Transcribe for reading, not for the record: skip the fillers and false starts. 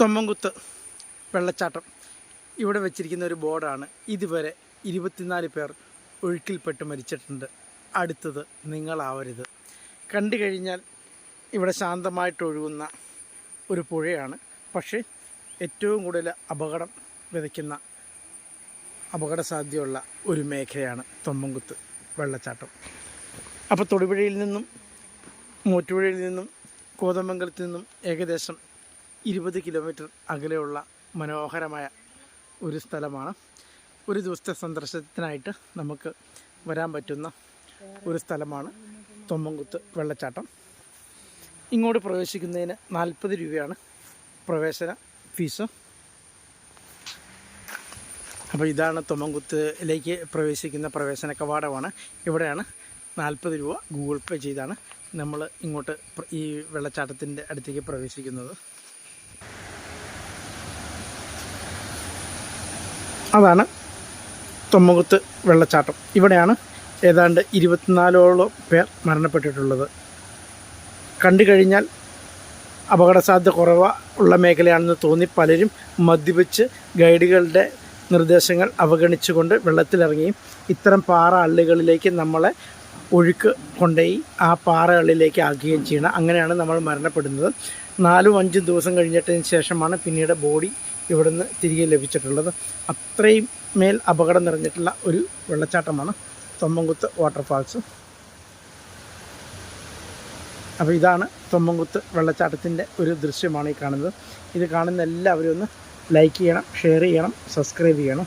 തൊമ്മൻകുത്ത് വെള്ളച്ചാട്ടം ഇവിടെ വെച്ചിരിക്കുന്ന ഒരു ബോർഡാണ്. ഇതുവരെ 24 പേർ ഒഴുക്കിൽപ്പെട്ട് മരിച്ചിട്ടുണ്ട്. അടുത്തത് നിങ്ങളാവരുത്. കണ്ടു കഴിഞ്ഞാൽ ഇവിടെ ശാന്തമായിട്ടൊഴുകുന്ന ഒരു പുഴയാണ്. പക്ഷേ ഏറ്റവും കൂടുതൽ അപകടം വിതയ്ക്കുന്ന അപകട സാധ്യതയുള്ള ഒരു മേഖലയാണ് തൊമ്മൻകുത്ത് വെള്ളച്ചാട്ടം. അപ്പോൾ തൊടുപുഴയിൽ നിന്നും മൂറ്റുപുഴയിൽ നിന്നും കോതമംഗലത്ത് നിന്നും ഏകദേശം 20 കിലോമീറ്റർ അകലെയുള്ള മനോഹരമായ ഒരു സ്ഥലമാണ്. ഒരു ദിവസത്തെ സന്ദർശനത്തിനായിട്ട് നമുക്ക് വരാൻ പറ്റുന്ന ഒരു സ്ഥലമാണ് തൊമ്മൻകുത്ത് വെള്ളച്ചാട്ടം. ഇങ്ങോട്ട് പ്രവേശിക്കുന്നതിന് 40 രൂപയാണ് പ്രവേശന ഫീസ്. അപ്പോൾ ഇതാണ് തൊമ്മൻകുത്തിലേക്ക് പ്രവേശിക്കുന്ന പ്രവേശന കവാടമാണ്. ഇവിടെയാണ് 40 രൂപ ഗൂഗിൾ പേ ചെയ്താണ് നമ്മൾ ഇങ്ങോട്ട് ഈ വെള്ളച്ചാട്ടത്തിൻ്റെ അടുത്തേക്ക് പ്രവേശിക്കുന്നത്. അതാണ് തൊമ്മൻകുത്ത് വെള്ളച്ചാട്ടം. ഇവിടെയാണ് ഏതാണ്ട് 24ഓളം പേർ മരണപ്പെട്ടിട്ടുള്ളത്. കണ്ടു കഴിഞ്ഞാൽ അപകട സാധ്യത കുറവുള്ള മേഖലയാണെന്ന് തോന്നി പലരും മദ്യപിച്ച് ഗൈഡുകളുടെ നിർദ്ദേശങ്ങൾ അവഗണിച്ചുകൊണ്ട് വെള്ളത്തിലിറങ്ങിയും ഇത്തരം പാറ അള്ളികളിലേക്ക് നമ്മളെ ഒഴുക്ക് കൊണ്ടുപോയി ആ പാറ അള്ളിലേക്ക് ആക്കുകയും ചെയ്യണം. അങ്ങനെയാണ് നമ്മൾ മരണപ്പെടുന്നത്. 4-5 ദിവസം കഴിഞ്ഞിട്ടതിന് ശേഷമാണ് പിന്നീട് ബോഡി ഇവിടുന്ന് തിരികെ ലഭിച്ചിട്ടുള്ളത്. അത്രയും മേൽ അപകടം നിറഞ്ഞിട്ടുള്ള ഒരു വെള്ളച്ചാട്ടമാണ് തൊമ്മൻകുത്ത് വാട്ടർഫാൾസ്. അപ്പോൾ ഇതാണ് തൊമ്മൻകുത്ത് വെള്ളച്ചാട്ടത്തിൻ്റെ ഒരു ദൃശ്യമാണ് ഈ കാണുന്നത്. ഇത് കാണുന്ന എല്ലാവരും ഒന്ന് ലൈക്ക് ചെയ്യണം, ഷെയർ ചെയ്യണം, സബ്സ്ക്രൈബ് ചെയ്യണം.